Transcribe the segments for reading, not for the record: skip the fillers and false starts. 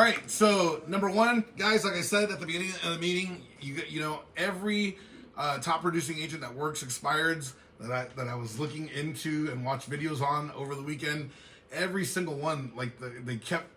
right, so number one, guys, like I said at the beginning of the meeting, you know every top producing agent that works expireds that I was looking into and watched videos on over the weekend, every single one, like they kept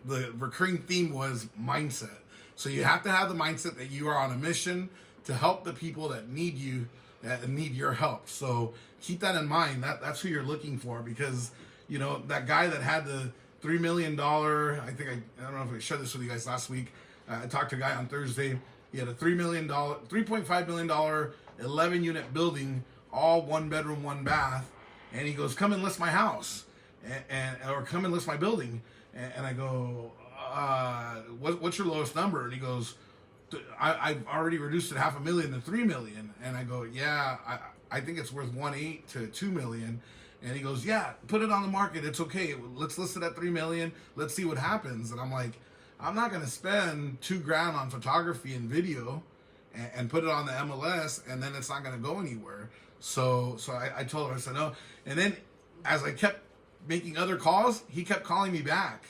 the recurring theme was mindset. So you have to have the mindset that you are on a mission to help the people that need you and need your help. So keep that in mind. That's who you're looking for, because you know that guy that had the $3 million. I don't know if I shared this with you guys last week. I talked to a guy on Thursday. He had a $3.5 million, 11 unit building, all 1 bedroom, 1 bath, and he goes, "Come and list my house, or come and list my building." And I go, "What's your lowest number?" And he goes, I've already reduced it $500,000 to $3 million. And I go, "Yeah, I think it's worth 1.8 to 2 million." And he goes, "Yeah, put it on the market. It's okay. Let's list it at 3 million. Let's see what happens." And I'm like, I'm not gonna spend $2,000 on photography and video and put it on the MLS, and then it's not gonna go anywhere. So I told him, I said no. And then as I kept making other calls, he kept calling me back.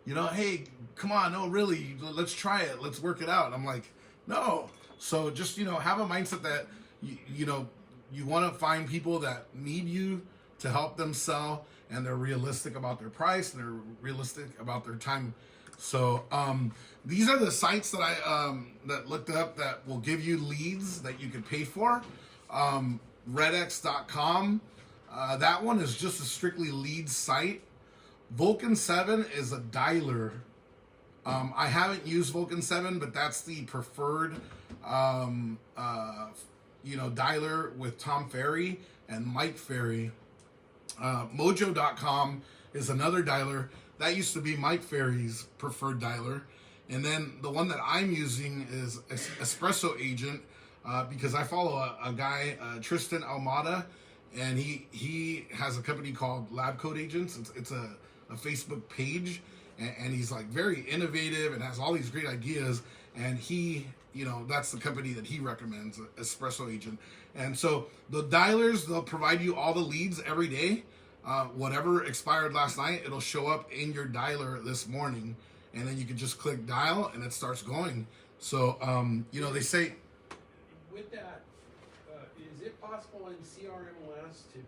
You know, "Hey, come on, no, really, let's try it. Let's work it out." And I'm like, no. So just, you know, have a mindset that, you know, you want to find people that need you to help them sell, and they're realistic about their price, and they're realistic about their time. So these are the sites that I that looked up that will give you leads that you can pay for. Redx.com. That one is just a strictly lead site. Vulcan 7 is a dialer. I haven't used Vulcan 7, but that's the preferred, dialer with Tom Ferry and Mike Ferry. Mojo.com is another dialer. That used to be Mike Ferry's preferred dialer. And then the one that I'm using is Espresso Agent, because I follow a guy, Tristan Almada, and he has a company called Lab Code Agents. It's a Facebook page, and he's like very innovative and has all these great ideas. And he, you know, that's the company that he recommends, Espresso Agent. And so the dialers, they'll provide you all the leads every day. Whatever expired last night, it'll show up in your dialer this morning, and then you can just click dial and it starts going. So, you know, they say with that, is it possible in CRMLS to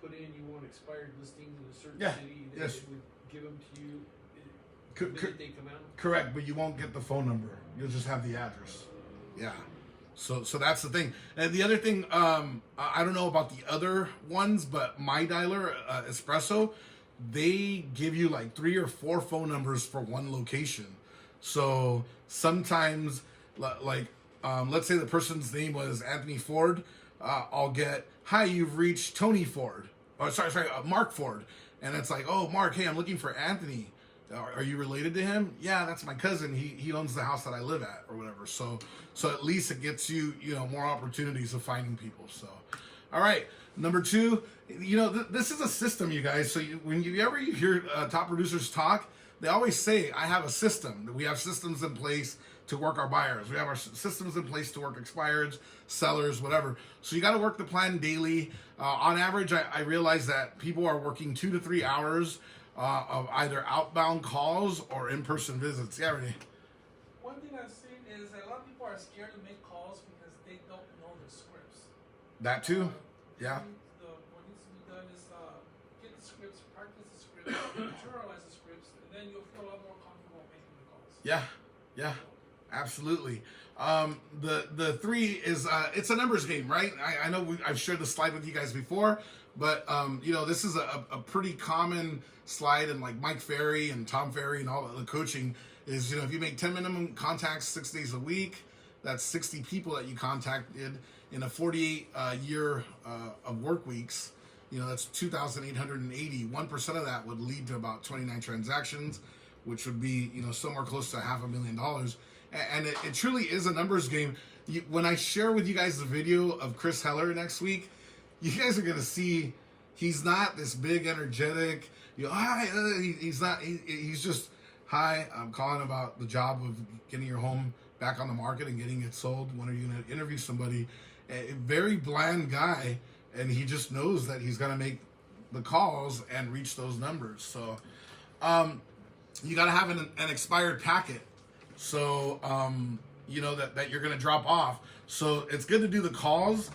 put in you want expired listings in a certain city that it would give them to you the minute they come out? Correct, but you won't get the phone number. You'll just have the address. Yeah. So that's the thing. And the other thing, I don't know about the other ones, but my dialer, Espresso, they give you like 3 or 4 phone numbers for one location. So sometimes, like, let's say the person's name was Anthony Ford, I'll get, "Hi, you've reached Tony Ford." Or Mark Ford. And it's like, "Oh, Mark, hey, I'm looking for Anthony. Are you related to him?" "Yeah, that's my cousin. He owns the house that I live at," or whatever. So at least it gets you, you know, more opportunities of finding people. So, all right. Number 2, you know, this is a system, you guys. So when you ever hear top producers talk, they always say, "I have a system." We have systems in place to work our buyers. We have our systems in place to work expireds, sellers, whatever. So you got to work the plan daily. On average, I realize that people are working 2 to 3 hours of either outbound calls or in-person visits. Yeah, Renee. One thing I've seen is a lot of people are scared to make calls because they don't know the scripts. That too? Yeah. What needs to be done is get the scripts, practice the scripts, internalize the scripts, and then you'll feel a lot more comfortable making the calls. Yeah, absolutely. The 3 is it's a numbers game, right? I know I've shared the slide with you guys before, but you know, this is a pretty common slide in like Mike Ferry and Tom Ferry and all the coaching is, you know, if you make 10 minimum contacts 6 days a week, that's 60 people that you contacted in a 48 year of work weeks. You know, that's 2,880. 1% of that would lead to about 29 transactions, which would be, you know, somewhere close to $500,000. And it truly is a numbers game. When I share with you guys the video of Chris Heller next week, you guys are going to see he's not this big, energetic, you know, "Hi," he's not, he's just, "Hi, I'm calling about the job of getting your home back on the market and getting it sold. When are you going to interview somebody?" A very bland guy, and he just knows that he's going to make the calls and reach those numbers. So, you got to have an expired packet. So, you know, that you're going to drop off. So it's good to do the calls,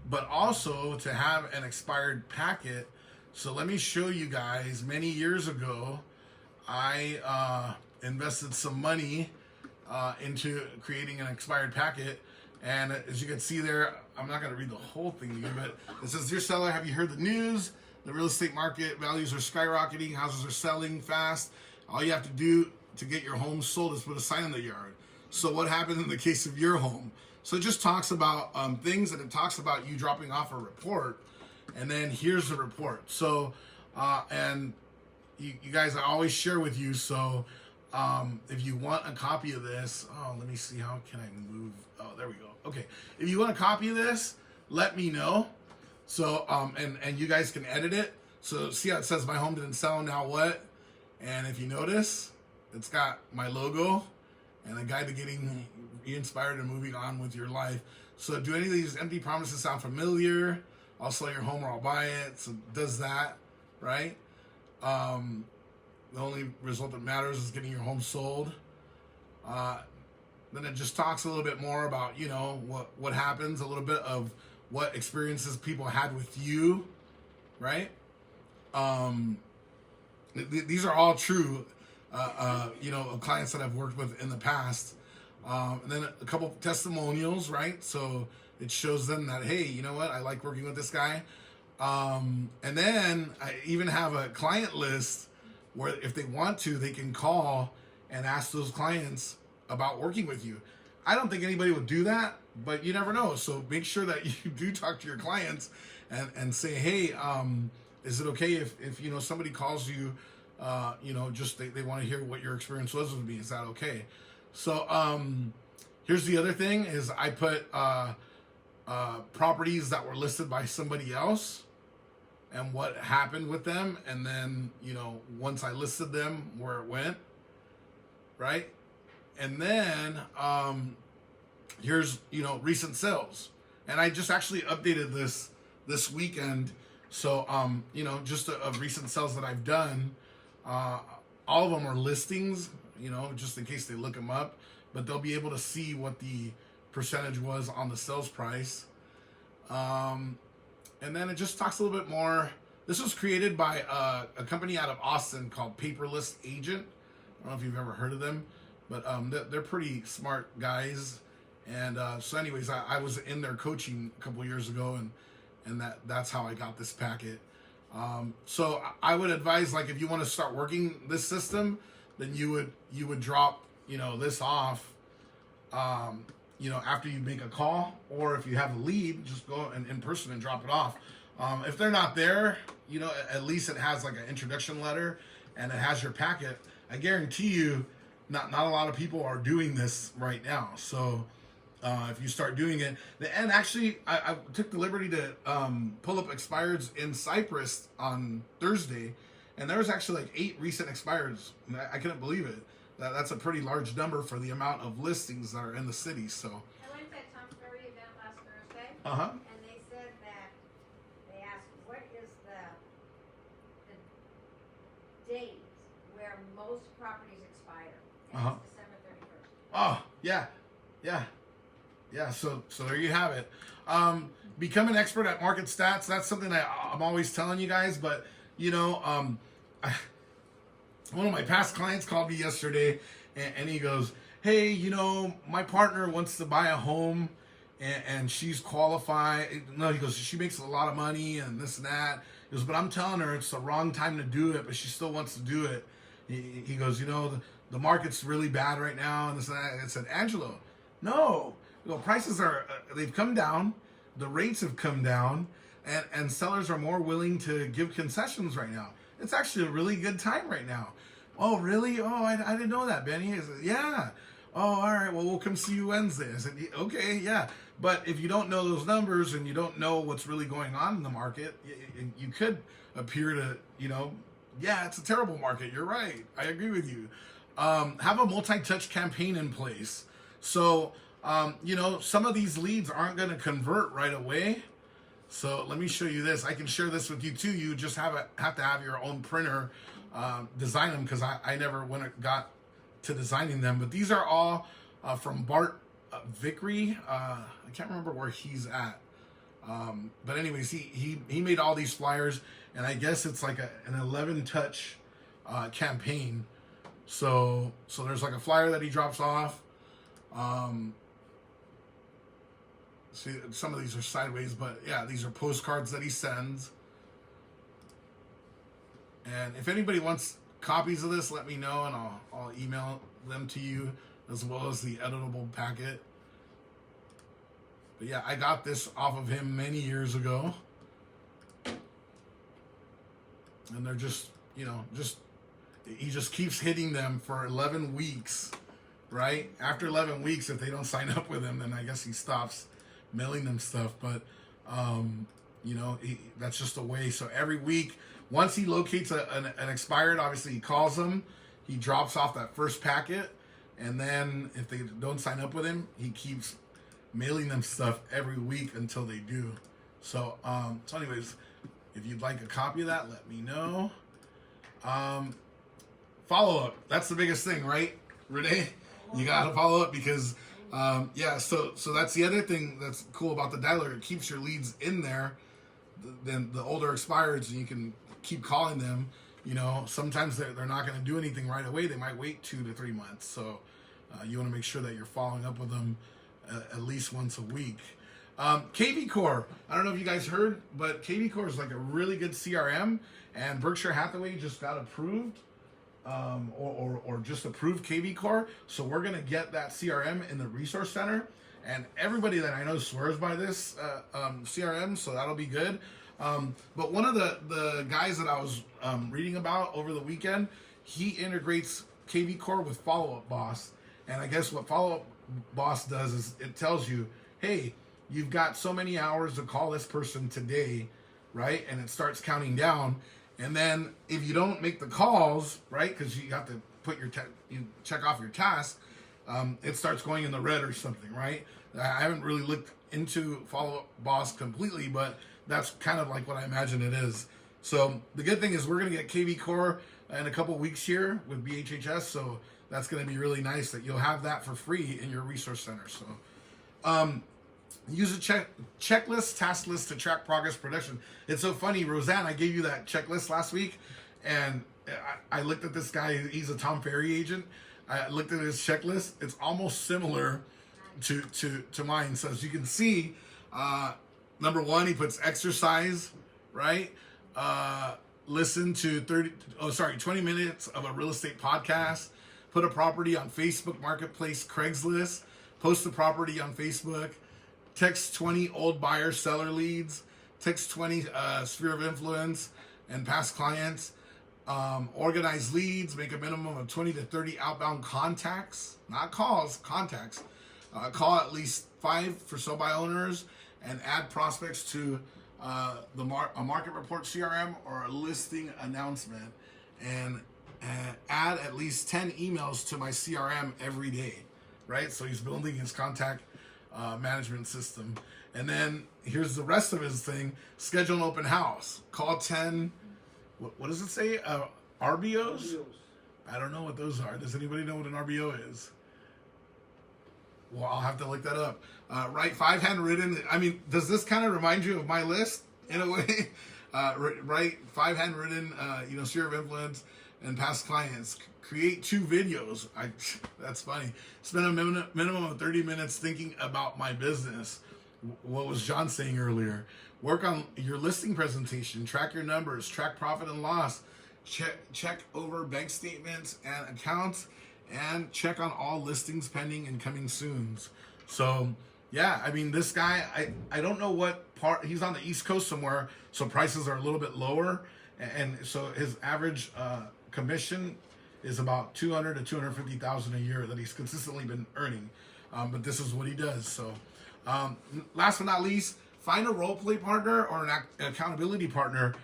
but also to have an expired packet. So let me show you guys. Many years ago, I invested some money into creating an expired packet. And as you can see there, I'm not going to read the whole thing to you, but it says, "Dear seller, have you heard the news? The real estate market values are skyrocketing. Houses are selling fast. All you have to do to get your home sold is put a sign in the yard. So what happened in the case of your home?" So it just talks about things, and it talks about you dropping off a report. And then here's the report. So, and you guys, I always share with you. So if you want a copy of this, let me see, how can I move? Oh, there we go. Okay. If you want a copy of this, let me know. So, and you guys can edit it. So see how it says, "My home didn't sell, now what?" And if you notice, it's got my logo and a guide to getting re-inspired and moving on with your life. So do any of these empty promises sound familiar? "I'll sell your home or I'll buy it." So it does that, right? The only result that matters is getting your home sold. Then it just talks a little bit more about, you know, what happens, a little bit of what experiences people had with you, right? These are all true, you know, of clients that I've worked with in the past. And then a couple testimonials, right? So it shows them that, hey, you know what? I like working with this guy. And then I even have a client list where if they want to, they can call and ask those clients about working with you. I don't think anybody would do that, but you never know. So make sure that you do talk to your clients and say, "Hey, is it okay if you know, somebody calls you, you know, just they want to hear what your experience was with me? Is that okay?" So here's the other thing is I put properties that were listed by somebody else and what happened with them, and then, you know, once I listed them, where it went, right? And then here's, you know, recent sales. And I just actually updated this weekend. So, you know, just of recent sales that I've done, all of them are listings, you know, just in case they look them up, but they'll be able to see what the percentage was on the sales price. And then it just talks a little bit more. This was created by a company out of Austin called CYPRESS Agent. I don't know if you've ever heard of them, but they're pretty smart guys. And so anyways, I was in their coaching a couple years ago, and that's how I got this packet. So I would advise, like, if you want to start working this system, then you would drop, you know, this off, you know, after you make a call, or if you have a lead, just go in person and drop it off. If they're not there, you know, at least it has like an introduction letter and it has your packet. I guarantee you, not a lot of people are doing this right now. So if you start doing it, and actually I took the liberty to pull up expireds in CYPRESS on Thursday, and there was actually like 8 recent expireds. I couldn't believe it. That's a pretty large number for the amount of listings that are in the city. So I went to that Tom Ferry event last Thursday, uh-huh. and they said that they asked, what is the date where most properties expire? And it's December 31st. Oh, yeah. So there you have it. Become an expert at market stats. That's something that I'm always telling you guys. But you know, one of my past clients called me yesterday, and he goes, "Hey, you know, my partner wants to buy a home, and she's qualified." No, he goes, "She makes a lot of money and this and that." He goes, "But I'm telling her it's the wrong time to do it, but she still wants to do it." He goes, "You know, the market's really bad right now and this and that." I said, "Angelo, no. You know, prices are they've come down, the rates have come down, and sellers are more willing to give concessions right now. It's actually a really good time right now." "Oh, really? Oh, I didn't know that, Benny." I said, "Yeah." "Oh, all right. Well, we'll come see you Wednesday." I said, "Okay, yeah." But if you don't know those numbers and you don't know what's really going on in the market, you could appear to, you know, yeah, it's a terrible market. You're right. I agree with you. Have a multi-touch campaign in place. So, you know, some of these leads aren't going to convert right away. So let me show you this. I can share this with you too. You just have to have your own printer design them because I never got to designing them. But these are all from Bart Vickery. I can't remember where he's at. But anyways, he made all these flyers, and I guess it's like an 11 touch campaign. So there's like a flyer that he drops off. See, some of these are sideways, but yeah, these are postcards that he sends. And if anybody wants copies of this, let me know, and I'll email them to you, as well as the editable packet. But yeah, I got this off of him many years ago. And they're just, he just keeps hitting them for 11 weeks, right? After 11 weeks, if they don't sign up with him, then I guess he stops mailing them stuff. But, that's just a way. So every week, once he locates an expired, obviously he calls them, he drops off that first packet, and then if they don't sign up with him, he keeps mailing them stuff every week until they do. So anyways, if you'd like a copy of that, let me know. Follow up. That's the biggest thing, right, Renee? You gotta follow up because, so that's the other thing that's cool about the dialer. It keeps your leads in there. Then the older expireds, you can keep calling them. Sometimes they're not going to do anything right away. They might wait 2 to 3 months. So you want to make sure that you're following up with them at least once a week. KV Core, I don't know if you guys heard, but KV Core is like a really good CRM, and Berkshire Hathaway just got approved, or just approved KV Core. So we're going to get that CRM in the resource center, and everybody that I know swears by this CRM, so that'll be good. But one of the guys that I was reading about over the weekend, he integrates KV Core with Follow Up Boss. And I guess what Follow Up Boss does is it tells you, hey, you've got so many hours to call this person today, right? And it starts counting down. And then if you don't make the calls, right, because you have to put you check off your task, it starts going in the red or something, right? I haven't really looked into Follow Up Boss completely, but that's kind of like what I imagine it is. So the good thing is we're going to get KV Core in a couple weeks here with BHHS. So that's going to be really nice that you'll have that for free in your resource center. So use a checklist, task list to track progress production. It's so funny, Roseanne, I gave you that checklist last week, and I looked at this guy. He's a Tom Ferry agent. I looked at his checklist. It's almost similar to mine. So as you can see, number 1, he puts exercise, right? Listen to 20 minutes of a real estate podcast. Put a property on Facebook Marketplace, Craigslist. Post the property on Facebook. Text 20 old buyer seller leads. Text 20 sphere of influence and past clients. Organize leads. Make a minimum of 20 to 30 outbound contacts. Not calls, contacts. Call at least 5 for sell-by owners. And add prospects to a market report CRM or a listing announcement, and add at least 10 emails to my CRM every day, right? So he's building his contact management system. And then here's the rest of his thing: schedule an open house, call 10. What does it say? RBOs? I don't know what those are. Does anybody know what an RBO is? Well, I'll have to look that up. Write 5 handwritten. I mean, does this kind of remind you of my list in a way? Write 5 handwritten, sphere of influence and past clients. Create 2 videos. That's funny. Spend a minimum of 30 minutes thinking about my business. What was John saying earlier? Work on your listing presentation. Track your numbers. Track profit and loss. Check over bank statements and accounts. And check on all listings pending and coming soons. So, yeah, I mean, this guy, I don't know what part, he's on the East Coast somewhere, so prices are a little bit lower. And so his average commission is about $200,000 to $250,000 a year that he's consistently been earning. But this is what he does. So, last but not least, find a role play partner or an accountability partner.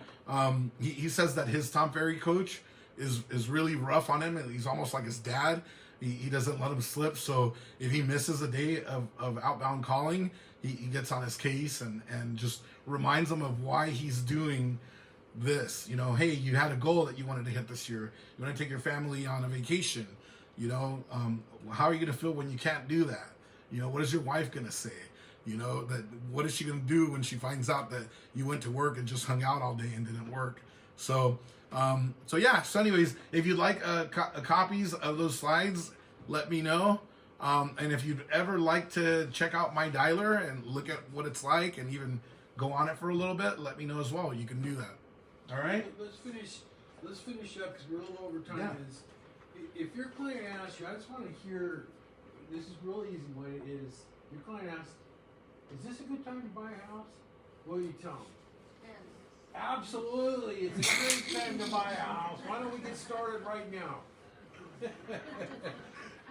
He says that his Tom Ferry coach is really rough on him, and he's almost like his dad. He doesn't let him slip. So if he misses a day of outbound calling, he gets on his case and just reminds him of why he's doing this. You know, hey, you had a goal that you wanted to hit this year. You want to take your family on a vacation. You know, how are you going to feel when you can't do that? You know, what is your wife going to say? You know, that what is she going to do when she finds out that you went to work and just hung out all day and didn't work? So, yeah. So anyways, if you'd like copies of those slides, let me know. And if you'd ever like to check out my dialer and look at what it's like and even go on it for a little bit, let me know as well. You can do that. All right? Let's finish up because we're a little over time. Yeah. If your client asks you, I just want to hear, this is real easy when it is, your client asks, is this a good time to buy a house? What do you tell them? Absolutely, it's a great time to buy a house. Why don't we get started right now?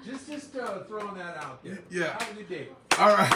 just throwing that out there. Yeah. Have a good day. All right.